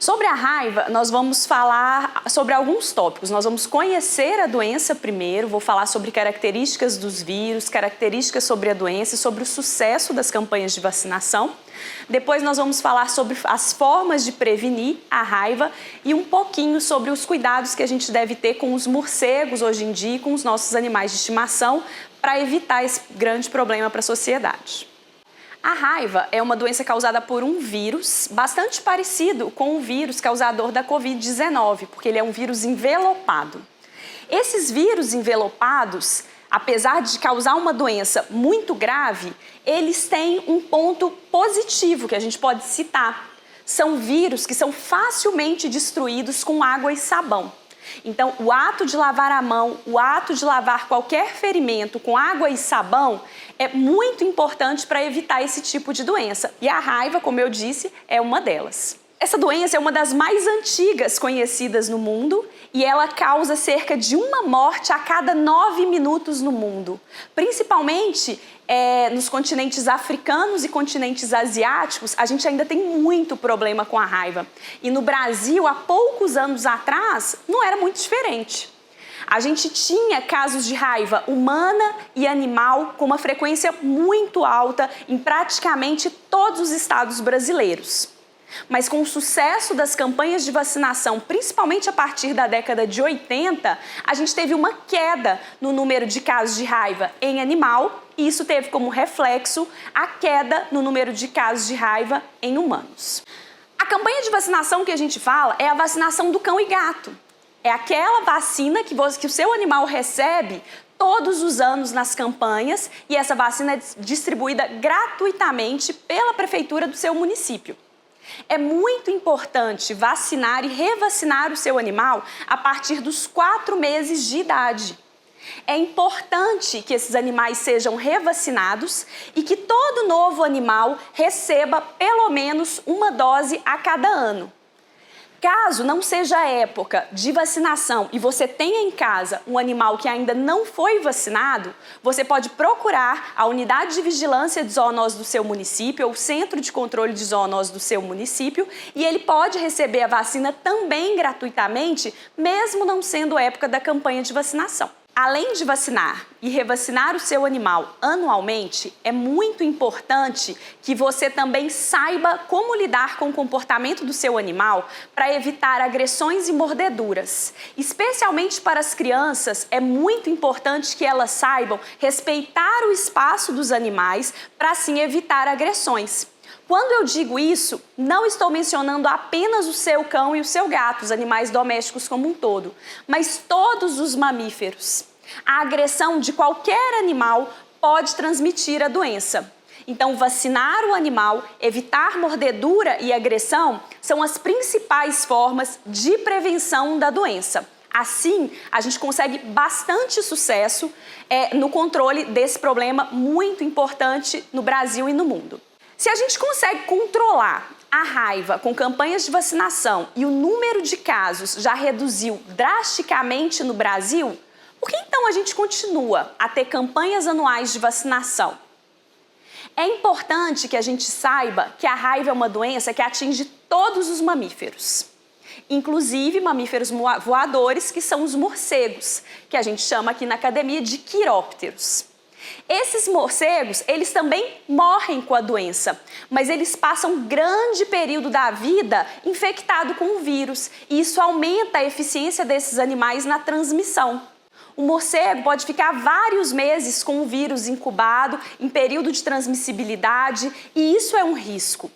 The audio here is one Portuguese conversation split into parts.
Sobre a raiva, nós vamos falar sobre alguns tópicos. Nós vamos conhecer a doença primeiro, vou falar sobre características dos vírus, características sobre a doença e sobre o sucesso das campanhas de vacinação. Depois nós vamos falar sobre as formas de prevenir a raiva e um pouquinho sobre os cuidados que a gente deve ter com os morcegos hoje em dia e com os nossos animais de estimação para evitar esse grande problema para a sociedade. A raiva é uma doença causada por um vírus bastante parecido com o vírus causador da Covid-19, porque ele é um vírus envelopado. Esses vírus envelopados, apesar de causar uma doença muito grave, eles têm um ponto positivo que a gente pode citar. São vírus que são facilmente destruídos com água e sabão. Então, o ato de lavar a mão, o ato de lavar qualquer ferimento com água e sabão é muito importante para evitar esse tipo de doença. E a raiva, como eu disse, é uma delas. Essa doença é uma das mais antigas conhecidas no mundo e ela causa cerca de uma morte a cada 9 minutos no mundo, principalmente nos continentes africanos e continentes asiáticos. A gente ainda tem muito problema com a raiva. E no Brasil, há poucos anos atrás, não era muito diferente. A gente tinha casos de raiva humana e animal com uma frequência muito alta em praticamente todos os estados brasileiros. Mas com o sucesso das campanhas de vacinação, principalmente a partir da década de 80, a gente teve uma queda no número de casos de raiva em animal e isso teve como reflexo a queda no número de casos de raiva em humanos. A campanha de vacinação que a gente fala é a vacinação do cão e gato. É aquela vacina que o seu animal recebe todos os anos nas campanhas e essa vacina é distribuída gratuitamente pela prefeitura do seu município. É muito importante vacinar e revacinar o seu animal a partir dos 4 meses de idade. É importante que esses animais sejam revacinados e que todo novo animal receba pelo menos uma dose a cada ano. Caso não seja a época de vacinação e você tenha em casa um animal que ainda não foi vacinado, você pode procurar a unidade de vigilância de zoonose do seu município ou o centro de controle de zoonose do seu município e ele pode receber a vacina também gratuitamente, mesmo não sendo época da campanha de vacinação. Além de vacinar e revacinar o seu animal anualmente, é muito importante que você também saiba como lidar com o comportamento do seu animal para evitar agressões e mordeduras. Especialmente para as crianças, é muito importante que elas saibam respeitar o espaço dos animais para assim evitar agressões. Quando eu digo isso, não estou mencionando apenas o seu cão e o seu gato, os animais domésticos como um todo, mas todos os mamíferos. A agressão de qualquer animal pode transmitir a doença. Então, vacinar o animal, evitar mordedura e agressão são as principais formas de prevenção da doença. Assim, a gente consegue bastante sucesso no controle desse problema muito importante no Brasil e no mundo. Se a gente consegue controlar a raiva com campanhas de vacinação e o número de casos já reduziu drasticamente no Brasil, por que então a gente continua a ter campanhas anuais de vacinação? É importante que a gente saiba que a raiva é uma doença que atinge todos os mamíferos, inclusive mamíferos voadores, que são os morcegos, que a gente chama aqui na academia de quirópteros. Esses morcegos, eles também morrem com a doença, mas eles passam um grande período da vida infectado com o vírus e isso aumenta a eficiência desses animais na transmissão. O morcego pode ficar vários meses com o vírus incubado, em período de transmissibilidade, e isso é um risco.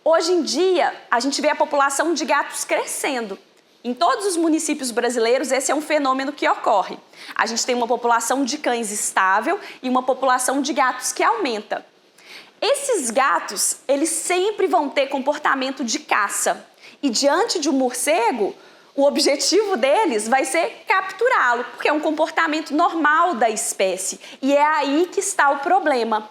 Hoje em dia, a gente vê a população de gatos crescendo. Em todos os municípios brasileiros, esse é um fenômeno que ocorre. A gente tem uma população de cães estável e uma população de gatos que aumenta. Esses gatos, eles sempre vão ter comportamento de caça. E diante de um morcego, o objetivo deles vai ser capturá-lo, porque é um comportamento normal da espécie. E é aí que está o problema.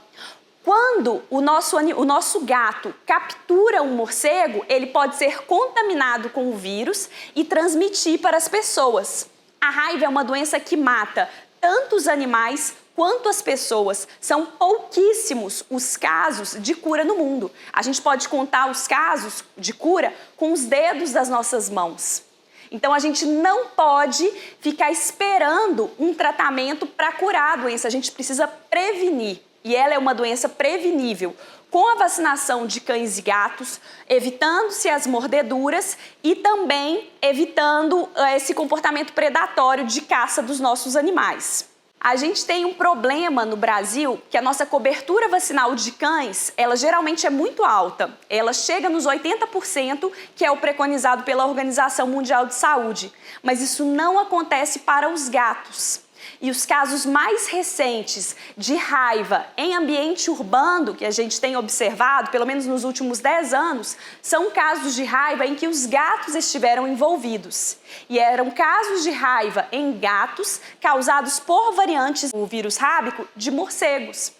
Quando o nosso gato captura um morcego, ele pode ser contaminado com o vírus e transmitir para as pessoas. A raiva é uma doença que mata tanto os animais quanto às pessoas, são pouquíssimos os casos de cura no mundo. A gente pode contar os casos de cura com os dedos das nossas mãos. Então, a gente não pode ficar esperando um tratamento para curar a doença. A gente precisa prevenir. E ela é uma doença prevenível com a vacinação de cães e gatos, evitando-se as mordeduras e também evitando esse comportamento predatório de caça dos nossos animais. A gente tem um problema no Brasil que a nossa cobertura vacinal de cães, ela geralmente é muito alta. Ela chega nos 80%, que é o preconizado pela Organização Mundial de Saúde. Mas isso não acontece para os gatos. E os casos mais recentes de raiva em ambiente urbano, que a gente tem observado, pelo menos nos últimos 10 anos, são casos de raiva em que os gatos estiveram envolvidos. E eram casos de raiva em gatos causados por variantes do vírus rábico de morcegos.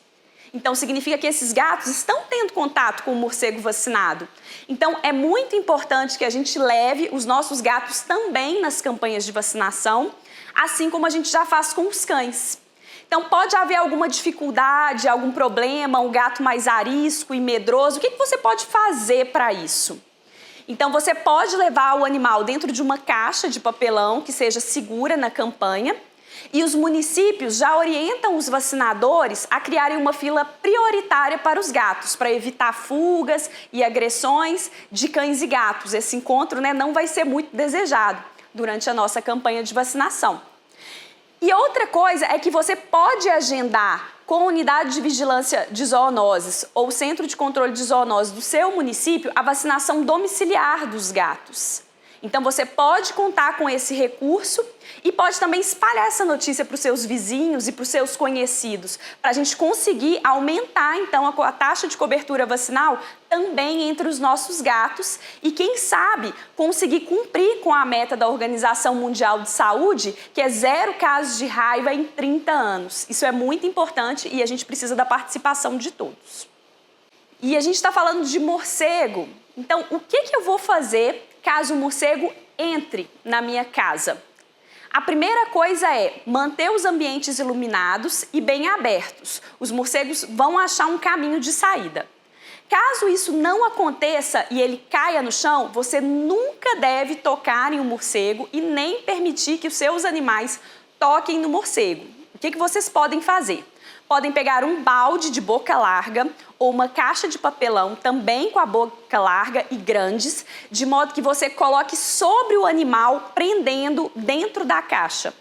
Então, significa que esses gatos estão tendo contato com o morcego vacinado. Então, é muito importante que a gente leve os nossos gatos também nas campanhas de vacinação, assim como a gente já faz com os cães. Então, pode haver alguma dificuldade, algum problema, um gato mais arisco e medroso. O que você pode fazer para isso? Então, você pode levar o animal dentro de uma caixa de papelão que seja segura na campanha. E os municípios já orientam os vacinadores a criarem uma fila prioritária para os gatos, para evitar fugas e agressões de cães e gatos. Esse encontro, não vai ser muito desejado durante a nossa campanha de vacinação. E outra coisa é que você pode agendar com a unidade de vigilância de zoonoses ou centro de controle de zoonoses do seu município a vacinação domiciliar dos gatos. Então, você pode contar com esse recurso e pode também espalhar essa notícia para os seus vizinhos e para os seus conhecidos, para a gente conseguir aumentar, então, a taxa de cobertura vacinal também entre os nossos gatos e, quem sabe, conseguir cumprir com a meta da Organização Mundial de Saúde, que é 0 casos de raiva em 30 anos. Isso é muito importante e a gente precisa da participação de todos. E a gente está falando de morcego. Então, o que eu vou fazer caso o morcego entre na minha casa? A primeira coisa é manter os ambientes iluminados e bem abertos. Os morcegos vão achar um caminho de saída. Caso isso não aconteça e ele caia no chão, você nunca deve tocar em um morcego e nem permitir que os seus animais toquem no morcego. O que vocês podem fazer? Podem pegar um balde de boca larga ou uma caixa de papelão também com a boca larga e grandes, de modo que você coloque sobre o animal, prendendo dentro da caixa.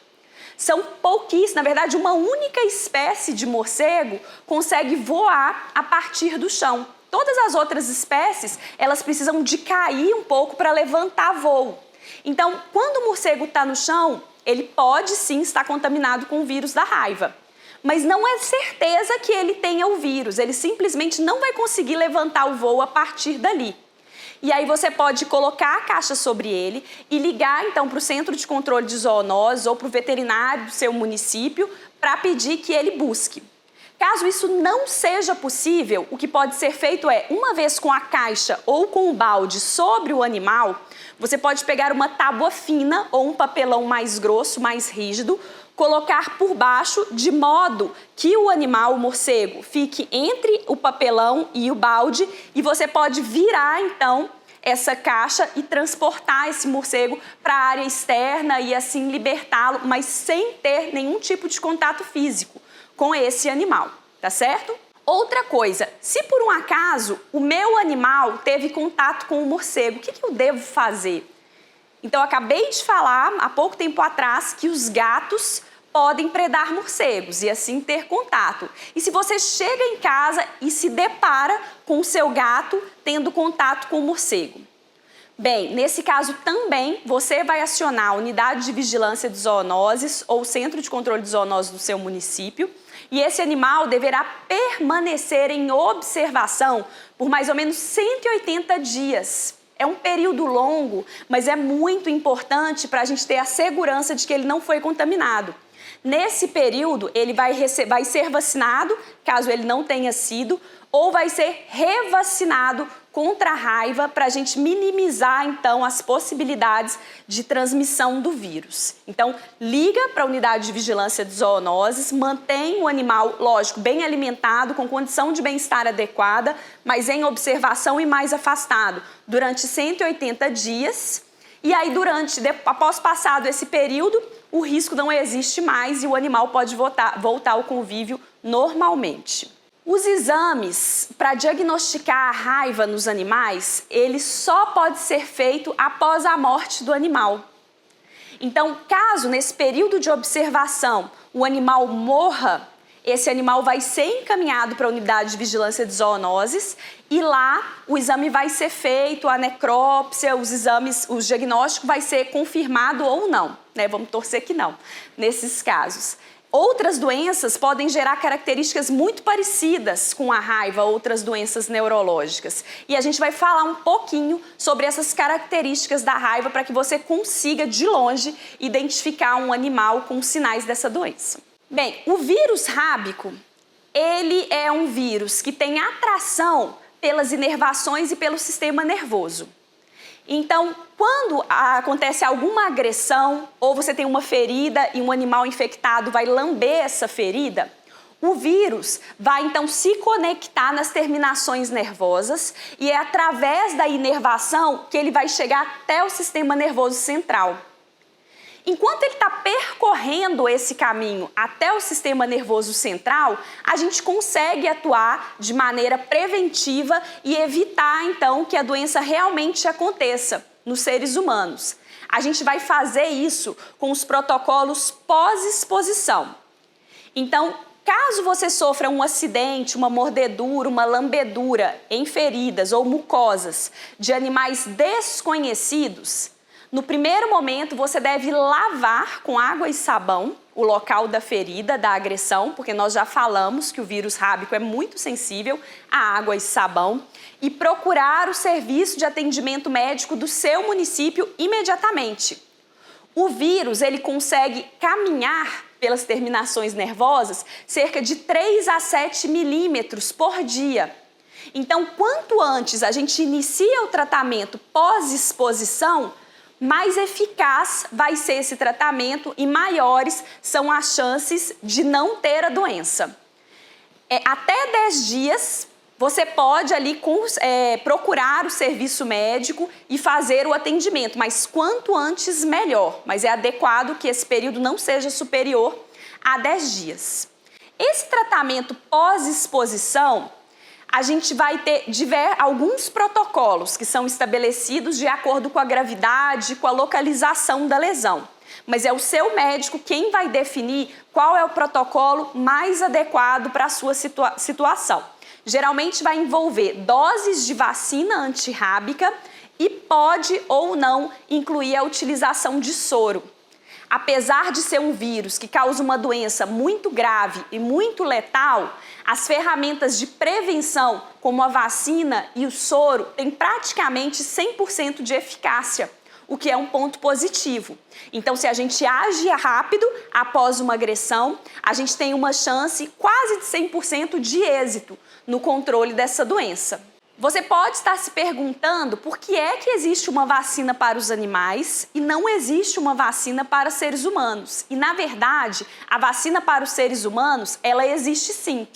São pouquíssimos, na verdade, uma única espécie de morcego consegue voar a partir do chão. Todas as outras espécies, elas precisam de cair um pouco para levantar voo. Então, quando o morcego está no chão, ele pode sim estar contaminado com o vírus da raiva. Mas não é certeza que ele tenha o vírus, ele simplesmente não vai conseguir levantar o voo a partir dali. E aí você pode colocar a caixa sobre ele e ligar então para o Centro de Controle de Zoonoses ou para o veterinário do seu município para pedir que ele busque. Caso isso não seja possível, o que pode ser feito é, uma vez com a caixa ou com o balde sobre o animal, você pode pegar uma tábua fina ou um papelão mais grosso, mais rígido, colocar por baixo de modo que o animal, o morcego, fique entre o papelão e o balde e você pode virar então essa caixa e transportar esse morcego para a área externa e assim libertá-lo, mas sem ter nenhum tipo de contato físico com esse animal, tá certo? Outra coisa, se por um acaso o meu animal teve contato com o morcego, o que eu devo fazer? Então, eu acabei de falar, há pouco tempo atrás, que os gatos podem predar morcegos e assim ter contato. E se você chega em casa e se depara com o seu gato tendo contato com o morcego? Bem, nesse caso também você vai acionar a unidade de vigilância de zoonoses ou o centro de controle de zoonoses do seu município e esse animal deverá permanecer em observação por mais ou menos 180 dias. É um período longo, mas é muito importante para a gente ter a segurança de que ele não foi contaminado. Nesse período, ele vai ser vacinado, caso ele não tenha sido, ou vai ser revacinado contra a raiva para a gente minimizar, então, as possibilidades de transmissão do vírus. Então, liga para a unidade de vigilância de zoonoses, mantém o animal, lógico, bem alimentado, com condição de bem-estar adequada, mas em observação e mais afastado, durante 180 dias. E aí, após passado esse período, o risco não existe mais e o animal pode voltar ao convívio normalmente. Os exames para diagnosticar a raiva nos animais, ele só pode ser feito após a morte do animal. Então, caso nesse período de observação o animal morra, esse animal vai ser encaminhado para a unidade de vigilância de zoonoses e lá o exame vai ser feito, a necrópsia, o diagnóstico vai ser confirmado ou não, né? Vamos torcer que não, nesses casos. Outras doenças podem gerar características muito parecidas com a raiva, outras doenças neurológicas. E a gente vai falar um pouquinho sobre essas características da raiva para que você consiga, de longe, identificar um animal com sinais dessa doença. Bem, o vírus rábico, ele é um vírus que tem atração pelas inervações e pelo sistema nervoso. Então, quando acontece alguma agressão ou você tem uma ferida e um animal infectado vai lamber essa ferida, o vírus vai então se conectar nas terminações nervosas e é através da inervação que ele vai chegar até o sistema nervoso central. Enquanto ele está percorrendo esse caminho até o sistema nervoso central, a gente consegue atuar de maneira preventiva e evitar, então, que a doença realmente aconteça nos seres humanos. A gente vai fazer isso com os protocolos pós-exposição. Então, caso você sofra um acidente, uma mordedura, uma lambedura em feridas ou mucosas de animais desconhecidos, no primeiro momento, você deve lavar com água e sabão o local da ferida, da agressão, porque nós já falamos que o vírus rábico é muito sensível à água e sabão, e procurar o serviço de atendimento médico do seu município imediatamente. O vírus, ele consegue caminhar pelas terminações nervosas cerca de 3 a 7 milímetros por dia. Então, quanto antes a gente inicia o tratamento pós-exposição, mais eficaz vai ser esse tratamento e maiores são as chances de não ter a doença. Até 10 dias, você pode ali procurar o serviço médico e fazer o atendimento, mas quanto antes, melhor. Mas é adequado que esse período não seja superior a 10 dias. Esse tratamento pós-exposição, a gente vai ter alguns protocolos que são estabelecidos de acordo com a gravidade, com a localização da lesão. Mas é o seu médico quem vai definir qual é o protocolo mais adequado para a sua situação. Geralmente vai envolver doses de vacina antirrábica e pode ou não incluir a utilização de soro. Apesar de ser um vírus que causa uma doença muito grave e muito letal, as ferramentas de prevenção, como a vacina e o soro, têm praticamente 100% de eficácia, o que é um ponto positivo. Então, se a gente age rápido após uma agressão, a gente tem uma chance quase de 100% de êxito no controle dessa doença. Você pode estar se perguntando por que é que existe uma vacina para os animais e não existe uma vacina para seres humanos. E, na verdade, a vacina para os seres humanos, ela existe sim.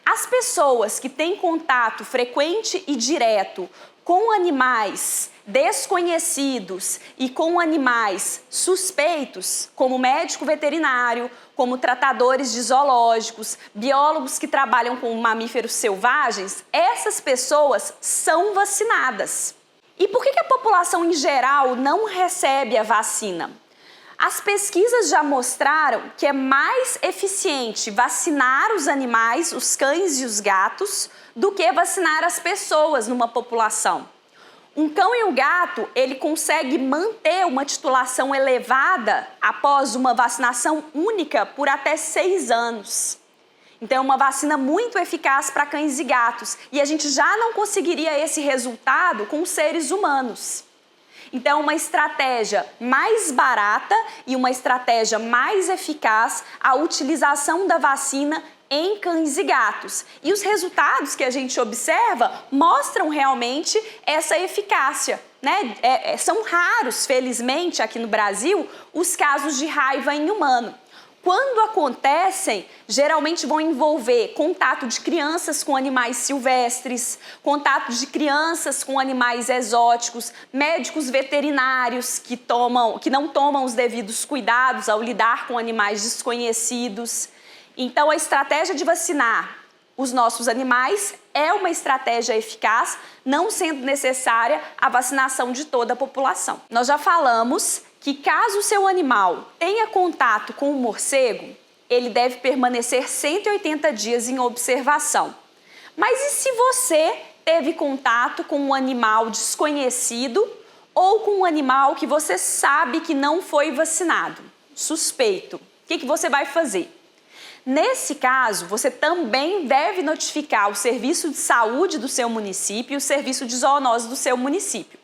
As pessoas que têm contato frequente e direto com animais desconhecidos e com animais suspeitos, como médico veterinário, como tratadores de zoológicos, biólogos que trabalham com mamíferos selvagens, essas pessoas são vacinadas. E por que a população em geral não recebe a vacina? As pesquisas já mostraram que é mais eficiente vacinar os animais, os cães e os gatos, do que vacinar as pessoas numa população. Um cão e um gato, ele consegue manter uma titulação elevada após uma vacinação única por até 6 anos. Então, é uma vacina muito eficaz para cães e gatos. E a gente já não conseguiria esse resultado com os seres humanos. Então, uma estratégia mais barata e uma estratégia mais eficaz a utilização da vacina em cães e gatos. E os resultados que a gente observa mostram realmente essa eficácia, né? São raros, felizmente, aqui no Brasil, os casos de raiva em humano. Quando acontecem, geralmente vão envolver contato de crianças com animais silvestres, contato de crianças com animais exóticos, médicos veterinários que não tomam os devidos cuidados ao lidar com animais desconhecidos. Então, a estratégia de vacinar os nossos animais é uma estratégia eficaz, não sendo necessária a vacinação de toda a população. Nós já falamos que caso o seu animal tenha contato com o morcego, ele deve permanecer 180 dias em observação. Mas e se você teve contato com um animal desconhecido ou com um animal que você sabe que não foi vacinado? Suspeito. O que você vai fazer? Nesse caso, você também deve notificar o serviço de saúde do seu município e o serviço de zoonose do seu município.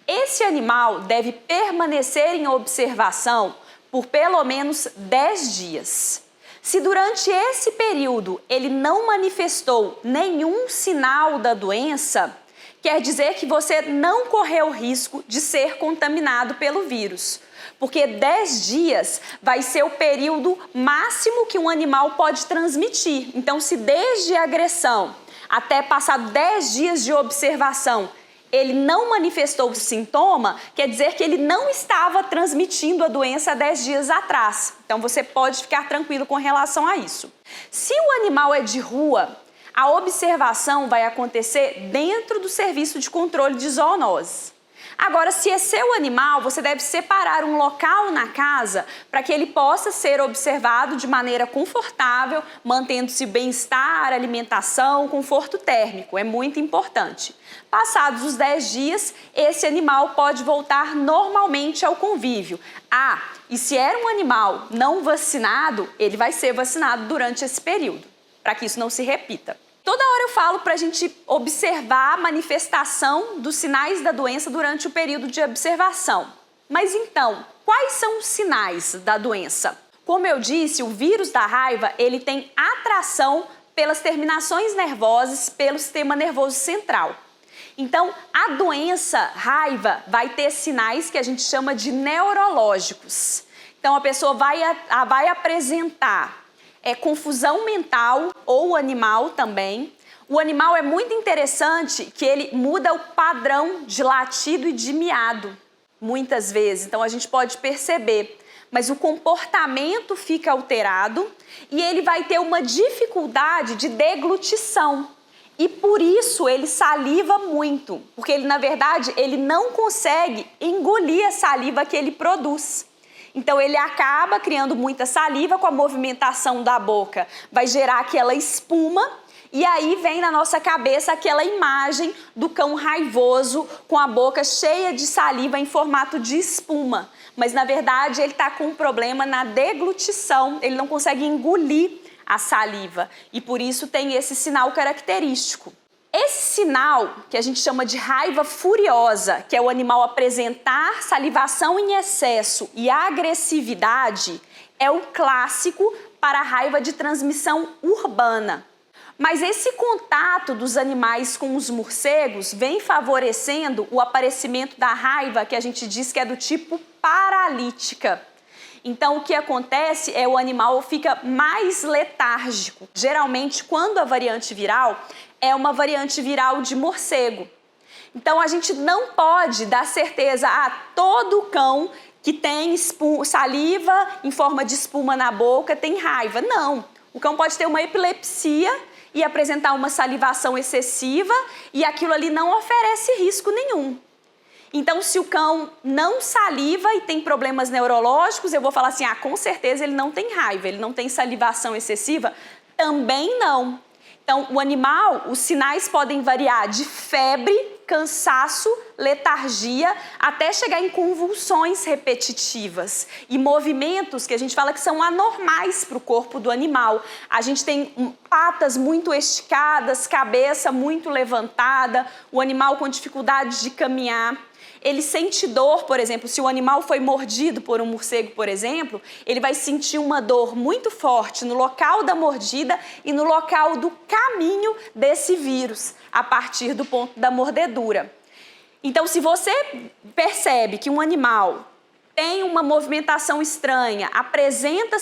Esse animal deve permanecer em observação por pelo menos 10 dias. Se durante esse período ele não manifestou nenhum sinal da doença, quer dizer que você não correu risco de ser contaminado pelo vírus. Porque 10 dias vai ser o período máximo que um animal pode transmitir. Então, se desde a agressão até passar 10 dias de observação, ele não manifestou o sintoma, quer dizer que ele não estava transmitindo a doença há 10 dias atrás. Então, você pode ficar tranquilo com relação a isso. Se o animal é de rua, a observação vai acontecer dentro do serviço de controle de zoonose. Agora, se é seu animal, você deve separar um local na casa para que ele possa ser observado de maneira confortável, mantendo-se bem-estar, alimentação, conforto térmico. É muito importante. Passados os 10 dias, esse animal pode voltar normalmente ao convívio. E se era um animal não vacinado, ele vai ser vacinado durante esse período, para que isso não se repita. Toda hora eu falo para a gente observar a manifestação dos sinais da doença durante o período de observação. Mas então, quais são os sinais da doença? Como eu disse, o vírus da raiva, ele tem atração pelas terminações nervosas, pelo sistema nervoso central. Então, a doença raiva vai ter sinais que a gente chama de neurológicos. Então, a pessoa vai apresentar confusão mental ou animal também. O animal é muito interessante que ele muda o padrão de latido e de miado, muitas vezes. Então, a gente pode perceber. Mas o comportamento fica alterado e ele vai ter uma dificuldade de deglutição. E por isso ele saliva muito, porque ele, na verdade, ele não consegue engolir a saliva que ele produz. Então, ele acaba criando muita saliva com a movimentação da boca. Vai gerar aquela espuma e aí vem na nossa cabeça aquela imagem do cão raivoso com a boca cheia de saliva em formato de espuma. Mas, na verdade, ele está com um problema na deglutição. Ele não consegue engolir a saliva e, por isso, tem esse sinal característico. Esse sinal, que a gente chama de raiva furiosa, que é o animal apresentar salivação em excesso e agressividade, é o clássico para a raiva de transmissão urbana. Mas esse contato dos animais com os morcegos vem favorecendo o aparecimento da raiva, que a gente diz que é do tipo paralítica. Então, o que acontece é o animal fica mais letárgico. Geralmente, quando a variante viral é uma variante viral de morcego. Então, a gente não pode dar certeza a todo cão que tem saliva em forma de espuma na boca tem raiva. Não. O cão pode ter uma epilepsia e apresentar uma salivação excessiva e aquilo ali não oferece risco nenhum. Então, se o cão não saliva e tem problemas neurológicos, eu vou falar assim, com certeza ele não tem raiva, ele não tem salivação excessiva? Também não. Então, o animal, os sinais podem variar de febre, cansaço, letargia, até chegar em convulsões repetitivas e movimentos que a gente fala que são anormais para o corpo do animal. A gente tem patas muito esticadas, cabeça muito levantada, o animal com dificuldade de caminhar. Ele sente dor, por exemplo, se o animal foi mordido por um morcego, por exemplo, ele vai sentir uma dor muito forte no local da mordida e no local do caminho desse vírus, a partir do ponto da mordedura. Então, se você percebe que um animal tem uma movimentação estranha, apresenta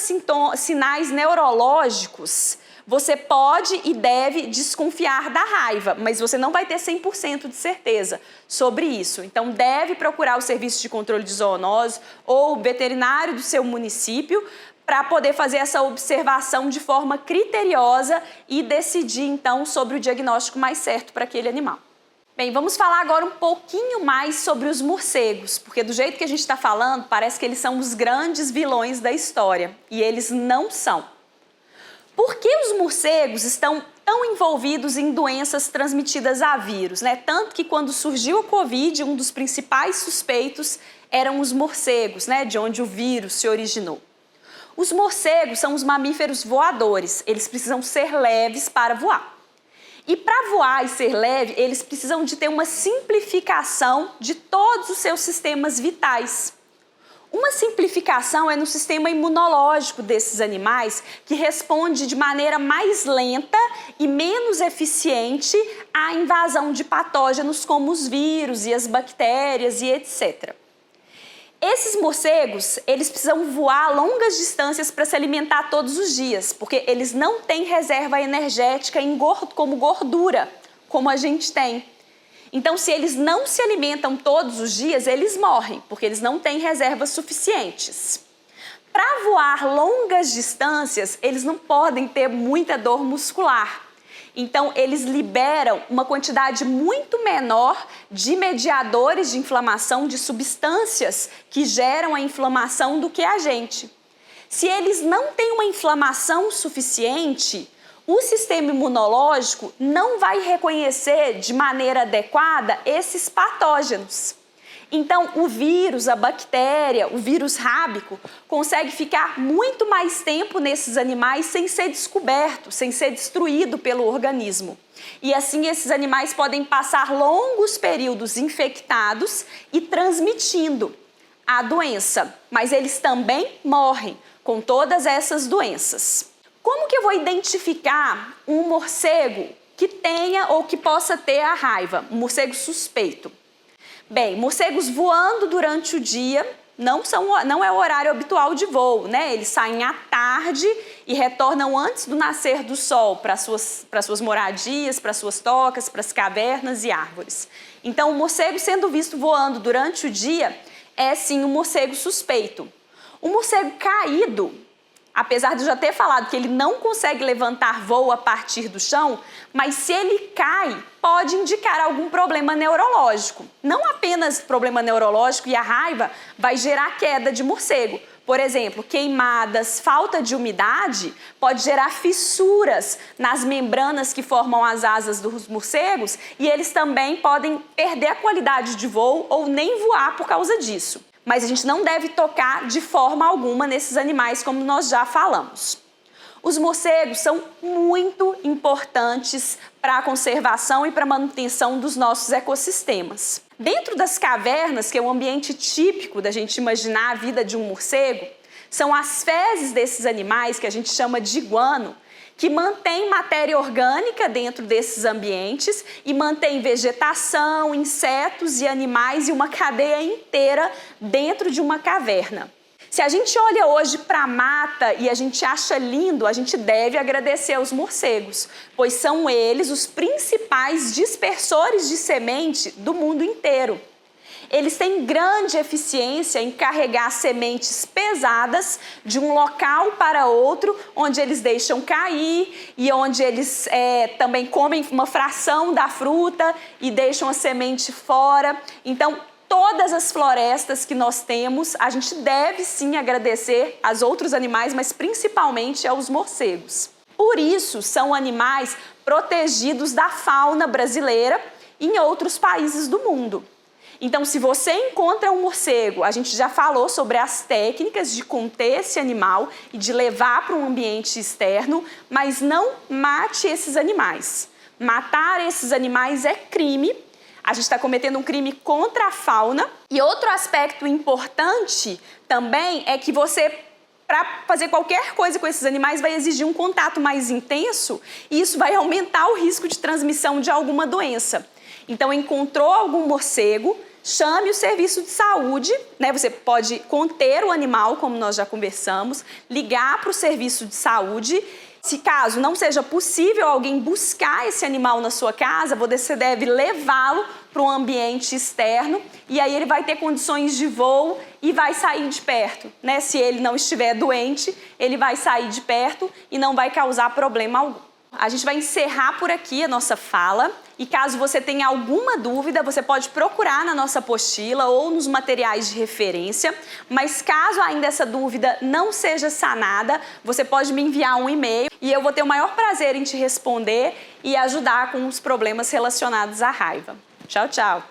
sinais neurológicos, você pode e deve desconfiar da raiva, mas você não vai ter 100% de certeza sobre isso. Então, deve procurar o serviço de controle de zoonose ou o veterinário do seu município para poder fazer essa observação de forma criteriosa e decidir, então, sobre o diagnóstico mais certo para aquele animal. Bem, vamos falar agora um pouquinho mais sobre os morcegos, porque do jeito que a gente está falando, parece que eles são os grandes vilões da história, e eles não são. Por que os morcegos estão tão envolvidos em doenças transmitidas a vírus, né? Tanto que quando surgiu a Covid, um dos principais suspeitos eram os morcegos, né? De onde o vírus se originou. Os morcegos são os mamíferos voadores, eles precisam ser leves para voar. E para voar e ser leve, eles precisam de ter uma simplificação de todos os seus sistemas vitais. Uma simplificação é no sistema imunológico desses animais, que responde de maneira mais lenta e menos eficiente à invasão de patógenos como os vírus e as bactérias e etc. Esses morcegos, eles precisam voar longas distâncias para se alimentar todos os dias, porque eles não têm reserva energética como gordura, como a gente tem. Então, se eles não se alimentam todos os dias, eles morrem, porque eles não têm reservas suficientes. Para voar longas distâncias, eles não podem ter muita dor muscular. Então, eles liberam uma quantidade muito menor de mediadores de inflamação, de substâncias que geram a inflamação do que a gente. Se eles não têm uma inflamação suficiente, o sistema imunológico não vai reconhecer de maneira adequada esses patógenos. Então, o vírus, a bactéria, o vírus rábico, consegue ficar muito mais tempo nesses animais sem ser descoberto, sem ser destruído pelo organismo. E assim, esses animais podem passar longos períodos infectados e transmitindo a doença, mas eles também morrem com todas essas doenças. Como que eu vou identificar um morcego que tenha ou que possa ter a raiva, um morcego suspeito? Bem, morcegos voando durante o dia não é o horário habitual de voo, né? Eles saem à tarde e retornam antes do nascer do sol para suas moradias, para suas tocas, para as cavernas e árvores. Então, o morcego sendo visto voando durante o dia é sim um morcego suspeito. O morcego caído, apesar de eu já ter falado que ele não consegue levantar voo a partir do chão, mas se ele cai, pode indicar algum problema neurológico. Não apenas problema neurológico, e a raiva vai gerar queda de morcego. Por exemplo, queimadas, falta de umidade pode gerar fissuras nas membranas que formam as asas dos morcegos e eles também podem perder a qualidade de voo ou nem voar por causa disso. Mas a gente não deve tocar de forma alguma nesses animais, como nós já falamos. Os morcegos são muito importantes para a conservação e para a manutenção dos nossos ecossistemas. Dentro das cavernas, que é um ambiente típico da gente imaginar a vida de um morcego, são as fezes desses animais, que a gente chama de guano, que mantém matéria orgânica dentro desses ambientes e mantém vegetação, insetos e animais e uma cadeia inteira dentro de uma caverna. Se a gente olha hoje para a mata e a gente acha lindo, a gente deve agradecer aos morcegos, pois são eles os principais dispersores de semente do mundo inteiro. Eles têm grande eficiência em carregar sementes pesadas de um local para outro, onde eles deixam cair e onde eles também comem uma fração da fruta e deixam a semente fora. Então, todas as florestas que nós temos, a gente deve sim agradecer aos outros animais, mas principalmente aos morcegos. Por isso, são animais protegidos da fauna brasileira e em outros países do mundo. Então, se você encontra um morcego, a gente já falou sobre as técnicas de conter esse animal e de levar para um ambiente externo, mas não mate esses animais. Matar esses animais é crime. a gente está cometendo um crime contra a fauna. E outro aspecto importante também é que você, para fazer qualquer coisa com esses animais, vai exigir um contato mais intenso e isso vai aumentar o risco de transmissão de alguma doença. Então, encontrou algum morcego, chame o serviço de saúde, né? Você pode conter o animal, como nós já conversamos, ligar para o serviço de saúde. Se caso não seja possível alguém buscar esse animal na sua casa, você deve levá-lo para um ambiente externo e aí ele vai ter condições de voo e vai sair de perto, né? Se ele não estiver doente, ele vai sair de perto e não vai causar problema algum. A gente vai encerrar por aqui a nossa fala e caso você tenha alguma dúvida, você pode procurar na nossa apostila ou nos materiais de referência, mas caso ainda essa dúvida não seja sanada, você pode me enviar um e-mail e eu vou ter o maior prazer em te responder e ajudar com os problemas relacionados à raiva. Tchau, tchau!